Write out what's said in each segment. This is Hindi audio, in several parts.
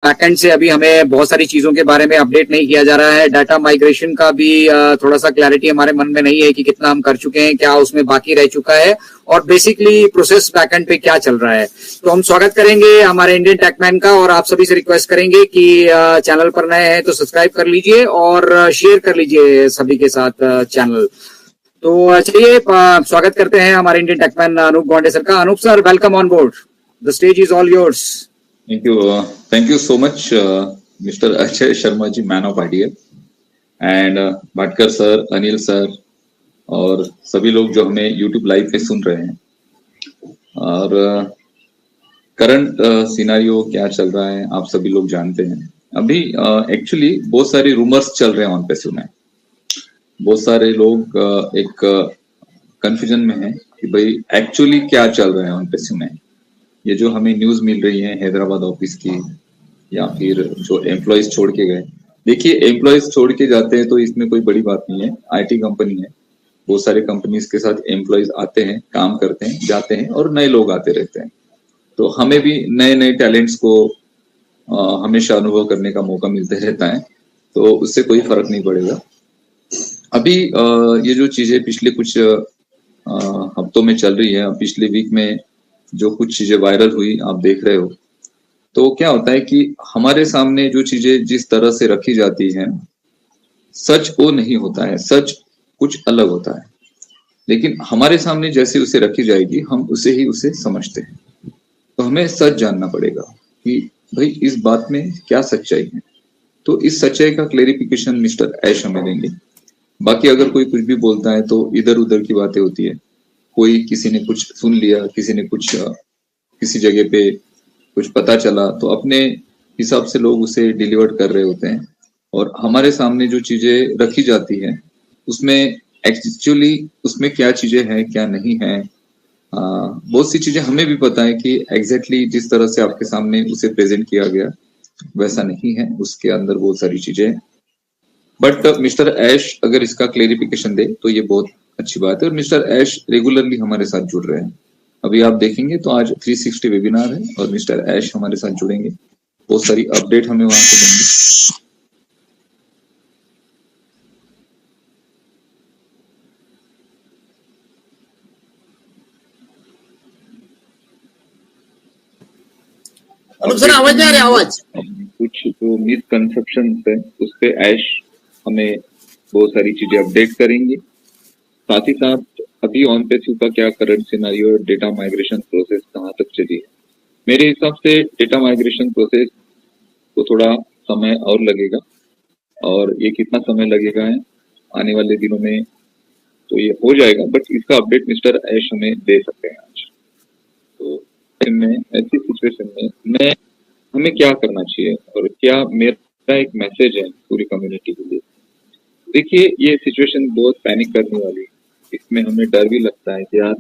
बैकएंड से अभी हमें बहुत सारी चीजों के बारे में अपडेट नहीं किया जा रहा है। डाटा माइग्रेशन का भी थोड़ा सा क्लैरिटी हमारे मन में नहीं है कि कितना हम कर चुके हैं, क्या उसमें बाकी रह चुका है और बेसिकली प्रोसेस बैकएंड पे क्या चल रहा है। तो हम स्वागत करेंगे हमारे इंडियन टेकमैन का और आप सभी से रिक्वेस्ट करेंगे कि चैनल पर नए हैं तो सब्सक्राइब कर लीजिए और शेयर कर लीजिए सभी के साथ चैनल। तो चलिए स्वागत करते हैं हमारे Indian tech man Anoop Gonde sir का। Anoop sir, welcome on board, the stage is all yours. Thank you so much, Mr. Ajay Sharma ji, man of idea, and Bhatkar sir, Anil sir और सभी लोग जो हमें YouTube लाइव पे सुन रहे हैं। और करंट सिनारियो क्या चल रहा है आप सभी लोग जानते हैं। अभी एक्चुअली बहुत सारे रूमर्स चल रहे हैं ऑन पैसिव में। बहुत सारे लोग एक कंफ्यूजन में हैं कि भाई एक्चुअली क्या चल रहा है ऑन पैसिव में। ये जो हमें न्यूज मिल रही है हैदराबाद ऑफिस की या फिर जो एम्प्लॉयज छोड़ के गए, देखिए एम्प्लॉयज छोड़ के जाते हैं तो इसमें कोई बड़ी बात नहीं है। आईटी कंपनी है, बहुत सारे कंपनीज के साथ एम्प्लॉयज आते हैं, काम करते हैं, जाते हैं और नए लोग आते रहते हैं। तो हमें भी नए नए टैलेंट्स को हमेशा अनुभव करने का मौका मिलते रहता है, तो उससे कोई फर्क नहीं पड़ेगा। अभी ये जो चीजें पिछले कुछ हफ्तों में चल रही है, पिछले वीक में जो कुछ चीजें वायरल हुई आप देख रहे हो, तो क्या होता है कि हमारे सामने जो चीजें जिस तरह से रखी जाती हैं, सच वो नहीं होता है, सच कुछ अलग होता है। लेकिन हमारे सामने जैसे उसे रखी जाएगी हम उसे ही उसे समझते हैं। तो हमें सच जानना पड़ेगा कि भाई इस बात में क्या सच्चाई है। तो इस सच्चाई का क्लेरिफिकेशन मिस्टर ऐश हमें देंगे। बाकी अगर कोई कुछ भी बोलता है तो इधर उधर की बातें होती है। कोई किसी ने कुछ सुन लिया, किसी ने कुछ किसी जगह पे कुछ पता चला, तो अपने हिसाब से लोग उसे डिलीवर कर रहे होते हैं। और हमारे सामने जो चीजें रखी जाती है उसमें एक्चुअली उसमें क्या चीजें हैं क्या नहीं है, बहुत सी चीजें हमें भी पता है कि एग्जैक्टली जिस तरह से आपके सामने उसे प्रेजेंट किया गया वैसा नहीं है, उसके अंदर बहुत सारी चीजें हैं। बट मिस्टर ऐश अगर इसका क्लेरिफिकेशन दे तो ये बहुत अच्छी बात है। और मिस्टर ऐश रेगुलरली हमारे साथ जुड़ रहे हैं। अभी आप देखेंगे तो आज 360 वेबिनार है और मिस्टर ऐश हमारे साथ जुड़ेंगे, बहुत सारी अपडेट हमें वहां से देंगे। सर आवाज नहीं आ रहा, आवाज कुछ जो मिसकंसेप्शन है उस पे ऐश हमें बहुत सारी चीजें अपडेट करेंगे। साथ ही साथ अभी ऑन पैसिव का क्या current scenario, data migration process कहाँ तक चली है। मेरे हिसाब से डेटा माइग्रेशन प्रोसेस को थोड़ा समय और लगेगा, और ये कितना समय लगेगा है आने वाले दिनों में तो ये हो जाएगा, बट इसका अपडेट मिस्टर ऐश हमें दे सकते हैं आज। तो ऐसी सिचुएशन में हमें क्या करना चाहिए और क्या मेरा एक मैसेज है पूरी कम्युनिटी के लिए। देखिए ये सिचुएशन बहुत पैनिक करने वाली है। इसमें हमें डर भी लगता है कि यार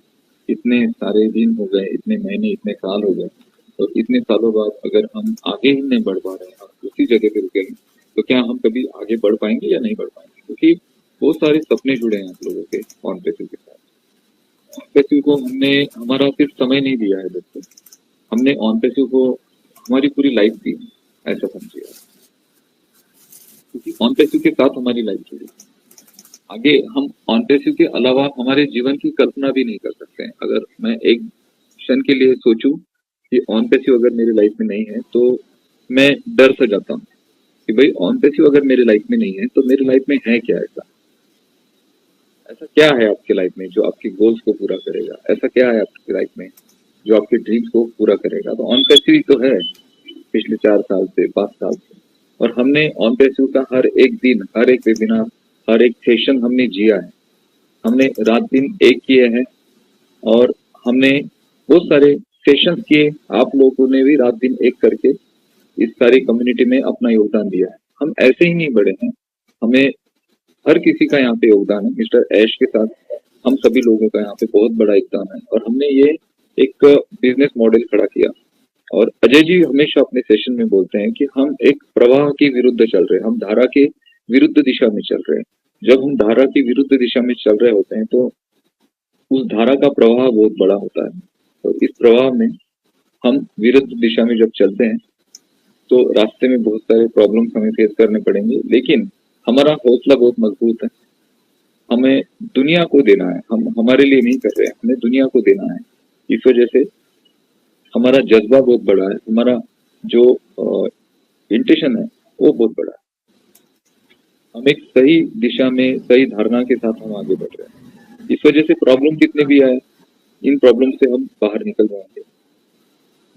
इतने सारे दिन हो गए, इतने महीने, इतने साल हो गए, और इतने सालों बाद अगर हम आगे ही नहीं बढ़ पा रहे हैं, हम उसी जगह पे रुकेंगे तो क्या हम कभी आगे बढ़ पाएंगे या नहीं बढ़ पाएंगे। क्योंकि बहुत सारे सपने जुड़े हैं आप लोगों के ऑन पैसिव के साथ। ऑन पैसिव को हमने हमारा सिर्फ समय नहीं दिया है दोस्तों, हमने ऑन पैसिव को हमारी पूरी लाइफ दी, ऐसा समझिए। क्योंकि ऑन पैसिव के साथ हमारी लाइफ जुड़ी, आगे हम ऑन पैसिव के अलावा हमारे जीवन की कल्पना भी नहीं कर सकते हैं। अगर मैं एक क्षण के लिए सोचूं कि ऑन पैसिव अगर मेरी लाइफ में नहीं है तो मैं डर सा जाता हूँ कि भाई ऑन पैसिव अगर मेरी लाइफ में नहीं है तो मेरी लाइफ में है क्या, ऐसा क्या है आपकी लाइफ में जो आपकी गोल्स को पूरा करेगा, ऐसा क्या है आपकी लाइफ में जो आपके ड्रीम्स को पूरा करेगा। तो ऑन पैसिव ही तो है पिछले 4 साल से 5 साल से, और हमने ऑन पैसिव का हर एक दिन, हर एक वेबिनार, हर एक सेशन हमने जिया है। हमने रात दिन एक किए हैं और हमने बहुत सारे सेशंस किए। आप लोगों ने भी रात दिन एक करके इस सारी कम्युनिटी में अपना योगदान दिया है। हम ऐसे ही नहीं बढ़े हैं, हमें हर किसी का यहाँ पे योगदान है। मिस्टर ऐश के साथ हम सभी लोगों का यहाँ पे बहुत बड़ा योगदान है, और हमने ये एक बिजनेस मॉडल खड़ा किया। और अजय जी हमेशा अपने सेशन में बोलते हैं कि हम एक प्रवाह के विरुद्ध चल रहे हैं, हम धारा के विरुद्ध दिशा में चल रहे हैं। जब हम धारा की विरुद्ध दिशा में चल रहे होते हैं तो उस धारा का प्रवाह बहुत बड़ा होता है, और इस प्रवाह में हम विरुद्ध दिशा में जब चलते हैं तो रास्ते में बहुत सारे प्रॉब्लम्स हमें फेस करने पड़ेंगे, लेकिन हमारा हौसला बहुत मजबूत है। हमें दुनिया को देना है, हम हमारे लिए नहीं कर रहे हैं, हमें दुनिया को देना है। इस वजह से हमारा जज्बा बहुत बड़ा है, हमारा जो इंटेंशन है वो बहुत बड़ा है। हम एक सही दिशा में सही धारणा के साथ हम आगे बढ़ रहे हैं। इस वजह से प्रॉब्लम कितने भी आए, इन प्रॉब्लम से हम बाहर निकल जाएंगे।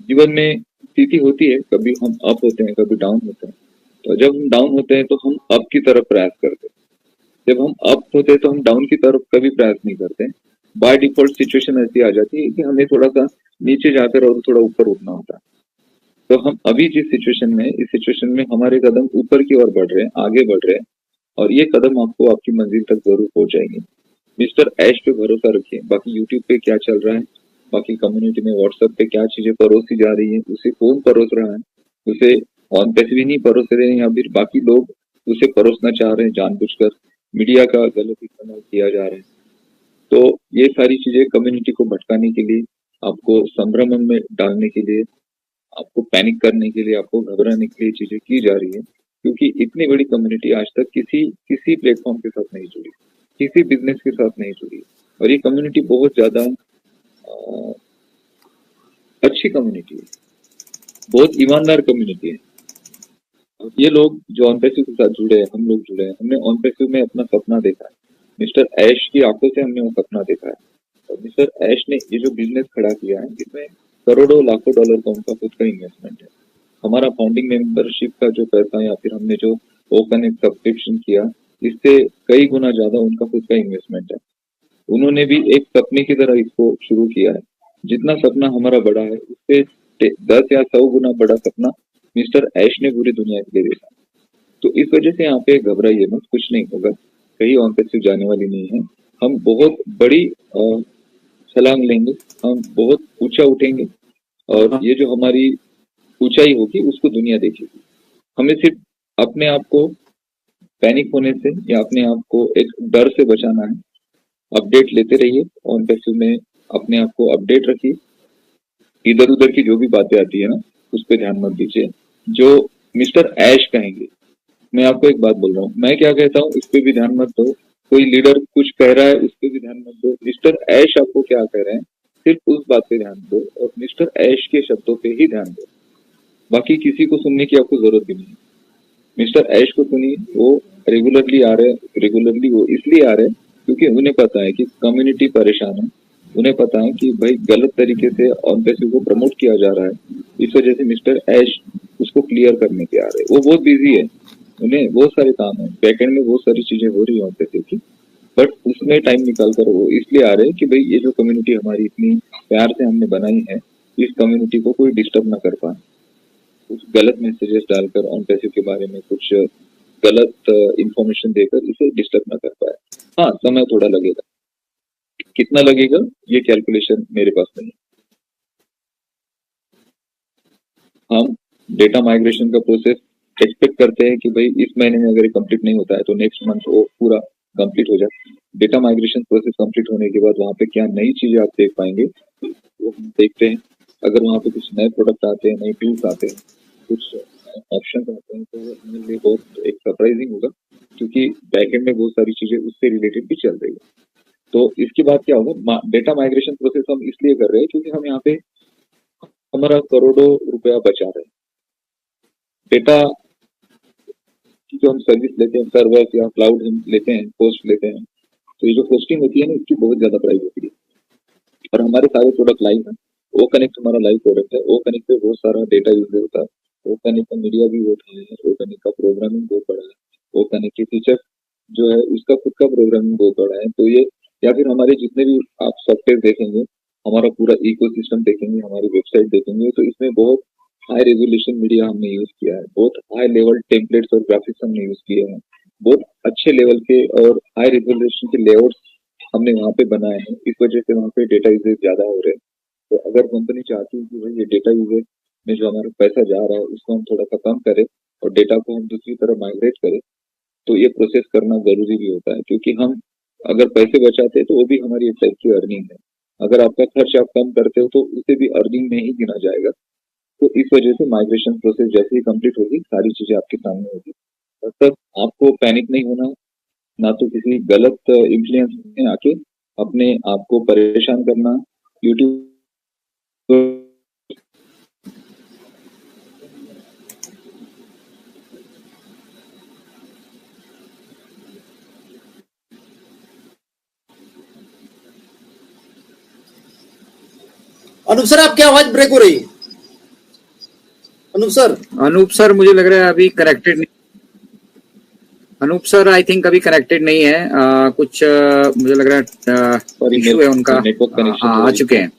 जीवन में स्थिति होती है, कभी हम अप होते हैं, कभी डाउन होते हैं। तो जब हम डाउन होते हैं तो हम अप की तरफ प्रयास करते हैं, जब हम अप होते हैं तो हम डाउन की तरफ कभी प्रयास नहीं करते। बाय डिफॉल्ट सिचुएशन ऐसी आ जाती है कि हमें थोड़ा सा नीचे जाकर और थोड़ा ऊपर उठना होता है। तो हम अभी जिस सिचुएशन में, इस सिचुएशन में हमारे कदम ऊपर की ओर बढ़ रहे हैं, आगे बढ़ रहे हैं, और ये कदम आपको आपकी मंजिल तक जरूर पहुंचाएंगे। मिस्टर ऐश पे भरोसा रखिए। बाकी यूट्यूब पे क्या चल रहा है, बाकी कम्युनिटी में व्हाट्सएप पे क्या चीजें परोसी जा रही है, उसे कौन परोस रहा है, उसे ऑन पैसे भी नहीं परोस रहे हैं, या फिर बाकी लोग उसे परोसना चाह रहे हैं जानबूझकर, मीडिया का गलत इस्तेमाल किया जा रहा है। तो ये सारी चीजें कम्युनिटी को भटकाने के लिए, आपको संभ्रम में डालने के लिए, आपको पैनिक करने के लिए, आपको घबराने के लिए चीजें की जा रही है। क्योंकि इतनी बड़ी कम्युनिटी आज तक किसी किसी प्लेटफॉर्म के साथ नहीं जुड़ी, किसी बिजनेस के साथ नहीं जुड़ी, और ये कम्युनिटी बहुत ज्यादा अच्छी कम्युनिटी है, बहुत ईमानदार कम्युनिटी है। ये लोग जो ऑन पैसिव के साथ जुड़े हैं, हम लोग जुड़े हैं, हमने ऑन पैसिव में अपना सपना देखा है। मिस्टर ऐश की आंखों से हमने वो सपना देखा है, और मिस्टर ऐश ने ये जो बिजनेस खड़ा किया है, इसमें करोड़ों लाखों डॉलर का उनका खुद का इन्वेस्टमेंट है। हमारा फाउंडिंग मेंबरशिप का जो पैसा, या फिर हमने जो ओपन एक सब्सक्रिप्शन किया, इससे कई गुना ज्यादा उनका खुद का इन्वेस्टमेंट है। उन्होंने भी एक सपने की तरह इसको शुरू किया है। जितना सपना हमारा बड़ा है, उससे 10 या 100 गुना बड़ा सपना मिस्टर ऐश ने पूरी दुनिया के लिए देखा। तो इस वजह से यहाँ पे घबराइए मत, कुछ नहीं होगा, कहीं ऑन पैसिव जाने वाली नहीं है। हम बहुत बड़ी छलांग लेंगे, हम बहुत ऊंचा उठेंगे, और ये जो हमारी ऊंचाई होगी उसको दुनिया देखेगी। हमें सिर्फ अपने आप को पैनिक होने से या अपने आप को एक डर से बचाना है। अपडेट लेते रहिए, ऑन पैसिव में अपने आप को अपडेट रखिए। इधर उधर की जो भी बातें आती है ना, उस पर ध्यान मत दीजिए। जो मिस्टर ऐश कहेंगे, मैं आपको एक बात बोल रहा हूँ, मैं क्या कहता हूँ इस पे भी ध्यान मत दो। कोई लीडर कुछ कह रहा है, उस पे भी ध्यान मत दो। मिस्टर ऐश आपको क्या कह रहे हैं, सिर्फ उस बात पे ध्यान दो, और मिस्टर ऐश के शब्दों पे ही ध्यान दो। बाकी किसी को सुनने की आपको जरूरत भी नहीं। मिस्टर ऐश को सुनिए, वो रेगुलरली आ रहे हैं। रेगुलरली वो इसलिए आ रहे हैं क्योंकि उन्हें पता है कि कम्युनिटी परेशान है, उन्हें पता है कि भाई गलत तरीके से ऑन पैसिव को प्रमोट किया जा रहा है। इस वजह से मिस्टर ऐश उसको क्लियर करने के आ रहे हैं। वो बहुत बिजी है, उन्हें बहुत सारे काम है, बैकएंड में बहुत सारी चीजें हो रही है ऑन पैसिव की, बट उसमें टाइम निकाल कर वो इसलिए आ रहे हैं कि भाई ये जो कम्युनिटी हमारी इतनी प्यार से हमने बनाई है, इस कम्युनिटी को कोई डिस्टर्ब ना कर पाए, कुछ गलत मैसेजेस डालकर ऑन पैसिव के बारे में कुछ गलत इंफॉर्मेशन देकर इसे डिस्टर्ब ना कर पाए। हाँ, समय थोड़ा लगेगा, कितना लगेगा ये कैलकुलेशन मेरे पास नहीं। हम डेटा माइग्रेशन का प्रोसेस एक्सपेक्ट करते हैं कि भाई इस महीने में अगर कंप्लीट नहीं होता है तो नेक्स्ट मंथ वो पूरा कंप्लीट हो जाए। डेटा माइग्रेशन प्रोसेस कंप्लीट होने के बाद वहाँ पे क्या नई चीजें आप देख पाएंगे वो हम देखते हैं। अगर वहाँ पे कुछ नए प्रोडक्ट आते हैं, नए टूल्स आते हैं, कुछ ऑप्शन आते हैं, तो वो हमारे लिए बहुत एक सरप्राइजिंग होगा, क्योंकि बैकएंड में बहुत सारी चीजें उससे रिलेटेड भी चल रही है। तो इसके बाद क्या होगा, डेटा माइग्रेशन प्रोसेस हम इसलिए कर रहे हैं क्योंकि हम यहाँ पे हमारा करोड़ों रुपया बचा रहे हैं। डेटा की जो हम सर्विस लेते हैं, सर्वर या क्लाउड हम लेते हैं, कोस्ट लेते हैं, तो ये जो होस्टिंग होती है ना, इसकी बहुत ज्यादा प्राइस होती है। और हमारे सारे प्रोडक्ट लाइव है। वो कनेक्ट हमारा लाइव प्रोडक्ट है। वो कनेक्ट पे बहुत सारा डेटा यूज होता है। वो कनेक्ट का मीडिया भी बहुत हाई है। वो कनेक्ट का प्रोग्रामिंग बहुत बड़ा है। वो कनेक्ट के फीचर जो है उसका खुद का प्रोग्रामिंग बहुत बड़ा है। तो ये, या फिर हमारे जितने भी आप सॉफ्टवेयर देखेंगे, हमारा पूरा इकोसिस्टम देखेंगे, हमारी वेबसाइट देखेंगे, तो इसमें बहुत हाई रेजोल्यूशन मीडिया हमने यूज किया है। बहुत हाई लेवल टेम्पलेट्स और ग्राफिक्स हमने यूज किए हैं। बहुत अच्छे लेवल के और हाई रेजोल्यूशन के लेआउट्स हमने वहाँ पे बनाए हैं। इस वजह से वहाँ पे डेटा यूजेज ज्यादा हो रहे हैं। तो अगर कंपनी चाहती है कि भाई ये डेटा यूजेज में जो हमारा पैसा जा रहा है उसको हम थोड़ा सा कम करें और डेटा को हम दूसरी तरफ माइग्रेट करें, तो ये प्रोसेस करना जरूरी भी होता है। क्योंकि हम अगर पैसे बचाते हैं तो वो भी हमारी एक टाइप की अर्निंग है। अगर आपका खर्च आप कम करते हो तो उसे भी अर्निंग में ही गिना जाएगा। तो इस वजह से माइग्रेशन प्रोसेस जैसे ही कंप्लीट होगी सारी चीजें आपके सामने होगी। तब तक आपको पैनिक नहीं होना है, ना तो किसी गलत इन्फ्लुएंस में आके अपने आप को परेशान करना। यूट्यूब अनूप सर आपकी आवाज ब्रेक हो रही है। अनूप सर मुझे लग रहा है अभी कनेक्टेड नहीं। अनूप सर आई थिंक अभी कनेक्टेड नहीं है। कुछ मुझे लग रहा है इशू है उनका। नेटवर्क कनेक्शन आ चुके हैं।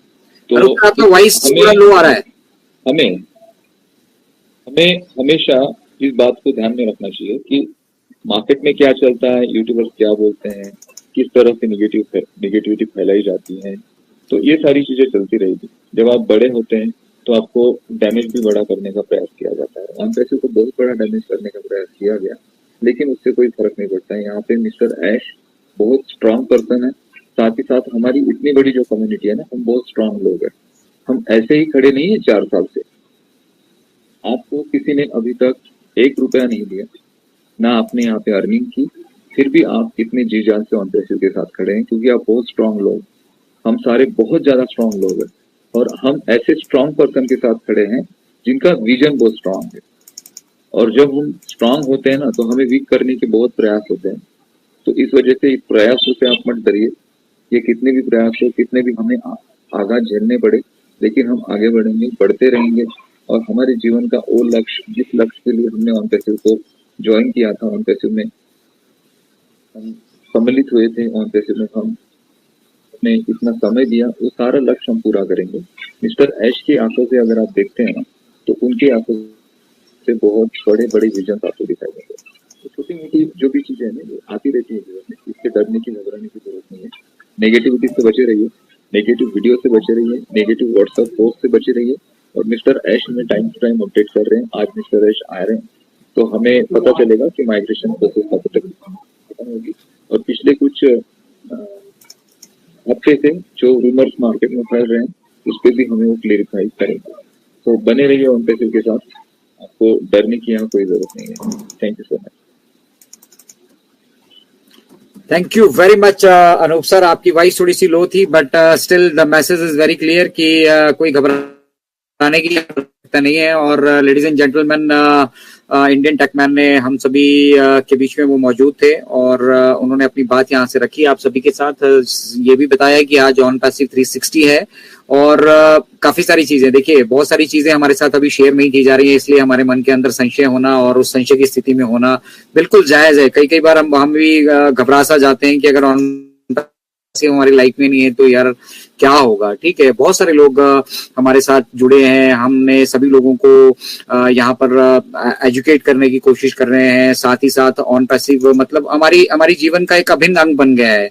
तो अनूप सर आपका वॉइस थोड़ा लो आ रहा है। हमें हमेशा इस बात को ध्यान में रखना चाहिए कि मार्केट में क्या चलता है, यूट्यूबर्स क्या बोलते हैं, किस तरह से निगेटिविटी फैलाई जाती है, तो ये सारी चीजें चलती रहेगी। जब आप बड़े होते हैं तो आपको डैमेज भी बड़ा करने का प्रयास किया जाता है। ऑन पैसिव को बहुत बड़ा डैमेज करने का प्रयास किया गया, लेकिन उससे कोई फर्क नहीं पड़ता है। यहाँ पे मिस्टर ऐश बहुत स्ट्रांग पर्सन है, साथ ही साथ हमारी इतनी बड़ी जो कम्युनिटी है ना, हम बहुत स्ट्रांग लोग हैं। हम ऐसे ही खड़े नहीं है 4 साल से। आपको किसी ने अभी तक 1 रुपया नहीं दिया, ना आपने यहाँ पे अर्निंग की, फिर भी आप इतने जी जान से ऑन पैसिव के साथ खड़े हैं, क्योंकि आप बहुत स्ट्रांग लोग। हम सारे बहुत ज्यादा स्ट्रांग लोग हैं, और हम ऐसे स्ट्रांग पर्सन के साथ खड़े हैं जिनका विजन बहुत स्ट्रांग है। और जब हम स्ट्रांग होते हैं ना, तो हमें वीक करने के बहुत प्रयास होते हैं। तो इस वजह से इस प्रयासों से आप मत डरिए। ये कितने भी प्रयास हो, कितने भी हमें आघात झेलने पड़े, लेकिन हम आगे बढ़ेंगे, बढ़ते रहेंगे। और हमारे जीवन का वो लक्ष्य, जिस लक्ष्य के लिए हमने ऑन पैसिव को ज्वाइन किया था, ऑन पैसिव में हम सम्मिलित हुए थे, ऑन पैसिव में हमने इतना समय दिया, वो सारा लक्ष्य हम पूरा करेंगे। मिस्टर ऐश की आंखों से अगर आप देखते हैं ना, तो उनकी आंखों से बहुत बड़े बड़े विजन आपको दिखाई देंगे। तो छोटी मोटी जो भी चीजें हैं वो आती रहती है जीवन में, इससे डरने की, घबराने की जरूरत नहीं है। नेगेटिविटी से बचे रहिए, नेगेटिव वीडियो से बचे रहिए, नेगेटिव व्हाट्सएप पोस्ट से बचे रहिए। और मिस्टर ऐश हमें टाइम टू टाइम अपडेट कर रहे हैं। आज मिस्टर ऐश आ रहे हैं, तो हमें पता चलेगा कि माइग्रेशन प्रोसेस कब तक खत्म होगी। और पिछले कुछ हफ्ते से जो रूमर्स मार्केट में फैल रहे हैं, उस पर भी हमें वो क्लेरिफाई करेंगे। तो बने रहिए ऑन पैसिव के साथ, आपको डरने की यहाँ कोई जरूरत नहीं है। Thank you so much. Thank you very much Anoop sir. आपकी वॉइस थोड़ी सी लो थी, but still the message is very clear कि कोई घबराने की आवश्यकता नहीं है। और ladies and gentleman, Indian tech man ने हम सभी के बीच में वो मौजूद थे, और उन्होंने अपनी बात यहाँ से रखी आप सभी के साथ। ये भी बताया कि आज ऑन पैसिव 360 है, और काफी सारी चीजें, देखिए बहुत सारी चीजें हमारे साथ अभी शेयर नहीं की जा रही है, इसलिए हमारे मन के अंदर संशय होना और उस संशय की स्थिति में होना बिल्कुल जायज है। कई बार हम भी घबरा सा जाते हैं कि अगर ऑन हमारी लाइफ में नहीं है तो यार क्या होगा। ठीक है, बहुत सारे लोग हमारे साथ जुड़े हैं, हमने सभी लोगों को यहाँ पर एजुकेट करने की कोशिश कर रहे हैं। साथ ही साथ ऑन पैसिव मतलब हमारी जीवन का एक अभिन्न अंग बन गया है।